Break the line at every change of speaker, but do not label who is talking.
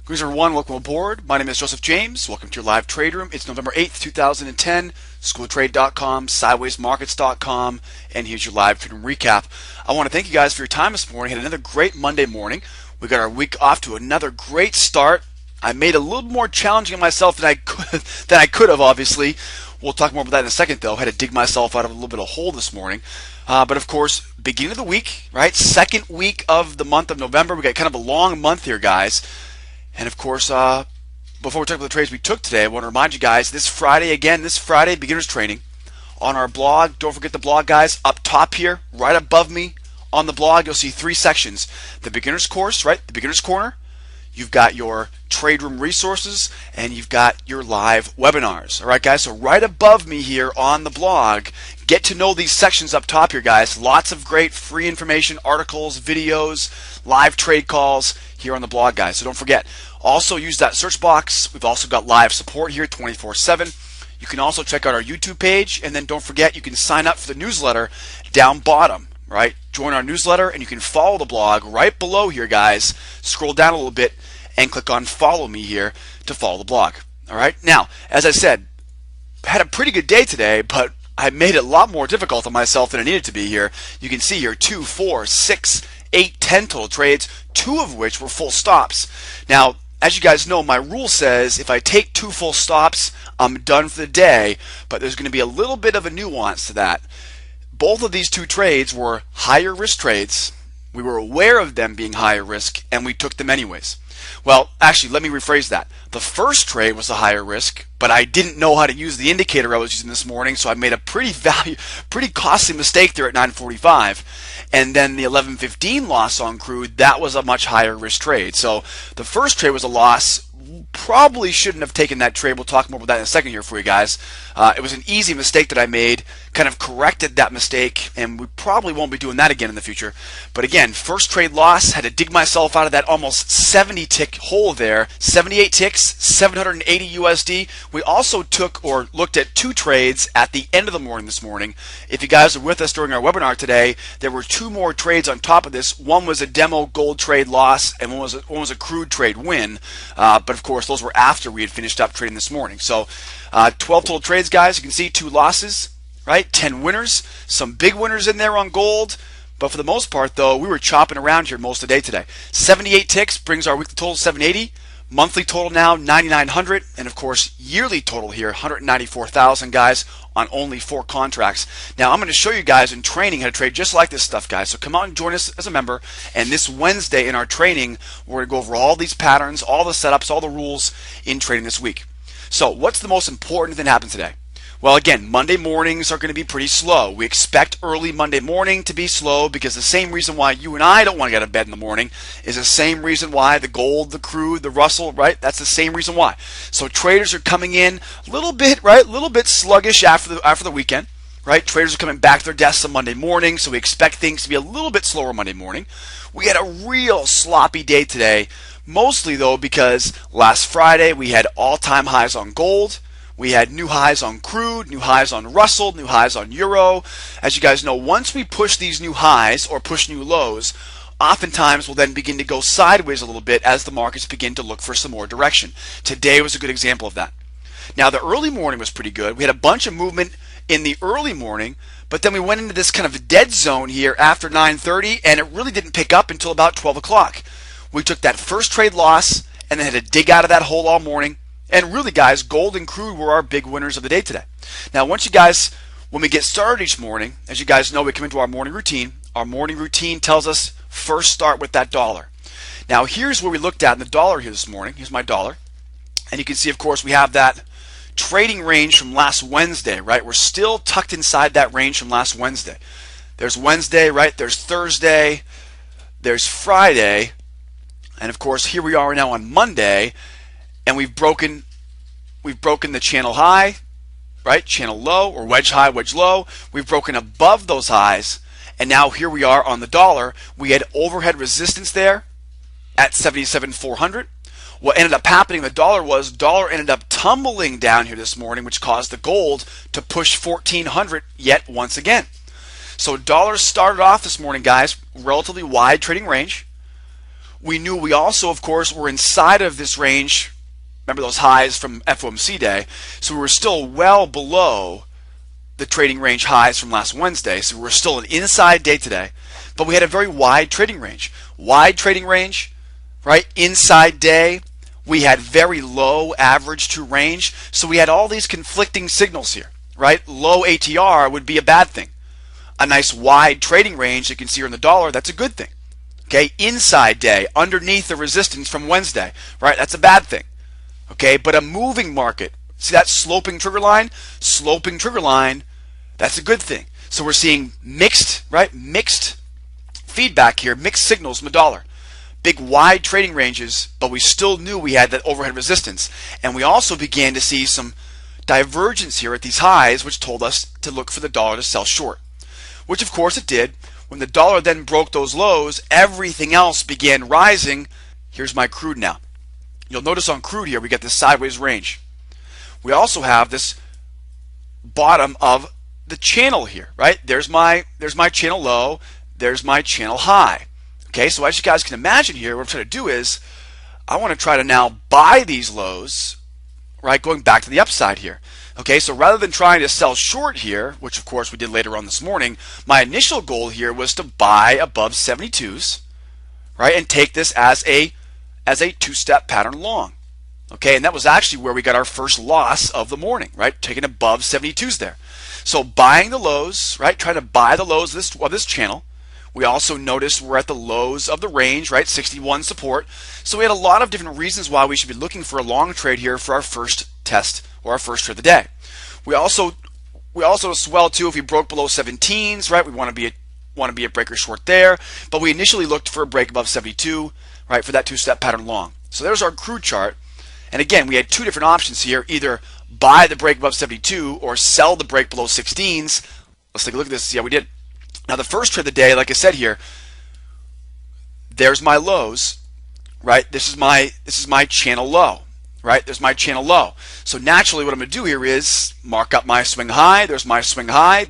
Greetings everyone, welcome aboard. My name is Joseph James. Welcome to your live trade room. It's November 8th, 2010, schooltrade.com, sidewaysmarkets.com, and here's your live trade room recap. I want to thank you guys for your time this morning. Had another great Monday morning. We got our week off to another great start. I made it a little more challenging on myself than I could have, obviously. We'll talk more about that in a second, though. I had to dig myself out of a little bit of hole this morning. But of course, beginning of the week, right? Second week of the month of November. We got kind of a long month here, guys. And of course, before we talk about the trades we took today, I want to remind you guys, this Friday, beginners training on our blog. Don't forget the blog, guys. Up top here, right above me on the blog, you'll see three sections. The beginner's course, right? The beginner's corner. You've got your trade room resources, and you've got your live webinars. All right, guys? So right above me here on the blog, get to know these sections up top here, guys. Lots of great free information, articles, videos, live trade calls here on the blog, guys. So don't forget. Also use that search box. We've also got live support here 24/7. You can also check out our YouTube page, and then don't forget you can sign up for the newsletter down bottom, right? Join our newsletter, and you can follow the blog right below here, guys. Scroll down a little bit and click on follow me here to follow the blog. All right. Now, as I said, had a pretty good day today, but I made it a lot more difficult on myself than it needed to be here. You can see here 2, 4, 6, 8, 10 total trades, 2 of which were full stops. Now, as you guys know, my rule says if I take 2 full stops, I'm done for the day, but there's going to be a little bit of a nuance to that. Both of these 2 trades were higher risk trades. We were aware of them being higher risk, and we took them anyways. Well, actually, let me rephrase that. The first trade was a higher risk, but I didn't know how to use the indicator I was using this morning, so I made a pretty costly mistake there at 9:45. And then the 11:15 loss on crude, that was a much higher risk trade. So the first trade was a loss. Probably shouldn't have taken that trade. We'll talk more about that in a second here for you guys. It was an easy mistake that I made, kind of corrected that mistake, and we probably won't be doing that again in the future. But again, first trade loss, had to dig myself out of that almost 70 tick hole there. 78 ticks, 780 USD. We also took or looked at 2 trades at the end of the morning this morning. If you guys are with us during our webinar today, there were 2 more trades on top of this. One was a demo gold trade loss, and one was a crude trade win. But of course, those were after we had finished up trading this morning. So 12 total trades, guys. You can see 2 losses, right? 10 winners. Some big winners in there on gold. But for the most part, though, we were chopping around here most of the day today. 78 ticks brings our weekly total to 780. Monthly total now 9,900, and of course yearly total here 194,000, guys, on only 4 contracts. Now I'm going to show you guys in training how to trade just like this stuff, guys. So come out and join us as a member. And this Wednesday in our training, we're going to go over all these patterns, all the setups, all the rules in trading this week. So what's the most important thing that happened today? Well, again, Monday mornings are going to be pretty slow. We expect early Monday morning to be slow because the same reason why you and I don't want to get out of bed in the morning is the same reason why the gold, the crude, the Russell, right? That's the same reason why. So traders are coming in a little bit, right? A little bit sluggish after the weekend, right? Traders are coming back to their desks on Monday morning, so we expect things to be a little bit slower Monday morning. We had a real sloppy day today, mostly though because last Friday we had all-time highs on gold. We had new highs on crude, new highs on Russell, new highs on Euro. As you guys know, once we push these new highs or push new lows, oftentimes we'll then begin to go sideways a little bit as the markets begin to look for some more direction. Today was a good example of that. Now, the early morning was pretty good. We had a bunch of movement in the early morning, but then we went into this kind of dead zone here after 9:30, and it really didn't pick up until about 12 o'clock. We took that first trade loss and then had to dig out of that hole all morning. And really, guys, gold and crude were our big winners of the day today. Now, when we get started each morning, as you guys know, we come into our morning routine. Our morning routine tells us first start with that dollar. Now, here's where we looked at in the dollar here this morning. Here's my dollar. And you can see, of course, we have that trading range from last Wednesday, right? We're still tucked inside that range from last Wednesday. There's Wednesday, right? There's Thursday. There's Friday. And, of course, here we are now on Monday. And we've broken the channel high, right? Channel low, or wedge high, wedge low. We've broken above those highs, and now here we are on the dollar. We had overhead resistance there at 77,400. What ended up happening, the dollar ended up tumbling down here this morning, which caused the gold to push 1,400 yet once again. So dollars started off this morning, guys, relatively wide trading range. We knew we also, of course, were inside of this range. Remember those highs from FOMC day? So we were still well below the trading range highs from last Wednesday. So we were still an inside day today, but we had a very wide trading range. Wide trading range, right? Inside day. We had very low average to range. So we had all these conflicting signals here, right? Low ATR would be a bad thing. A nice wide trading range you can see here in the dollar, that's a good thing. Okay, inside day, underneath the resistance from Wednesday, right? That's a bad thing. Okay, but a moving market, see that sloping trigger line? Sloping trigger line, that's a good thing. So we're seeing mixed, right? Mixed feedback here, mixed signals in the dollar. Big wide trading ranges, but we still knew we had that overhead resistance. And we also began to see some divergence here at these highs, which told us to look for the dollar to sell short, which of course it did. When the dollar then broke those lows, everything else began rising. Here's my crude now. You'll notice on crude here, we get this sideways range. We also have this bottom of the channel here, right? There's my channel low, there's my channel high. Okay, so as you guys can imagine here, what I'm trying to do is, I want to try to now buy these lows, right? Going back to the upside here. Okay, so rather than trying to sell short here, which of course we did later on this morning, my initial goal here was to buy above 72s, right? And take this as a two-step pattern long. Okay, and that was actually where we got our first loss of the morning, right? Taking above 72s there. So buying the lows, right? Trying to buy the lows of this channel. We also noticed we're at the lows of the range, right? 61 support. So we had a lot of different reasons why we should be looking for a long trade here for our first test or our first trade of the day. We also swell too if we broke below 17s, right? We want to be a breaker short there, but we initially looked for a break above 72, right, for that two-step pattern long. So there's our crude chart. And again, we had two different options here, either buy the break above 72 or sell the break below 16s. Let's take a look at this, see how we did. Now the first trade of the day, like I said here, there's my lows, right? This is my channel low, right? There's my channel low. So naturally what I'm going to do here is mark up my swing high. There's my swing high.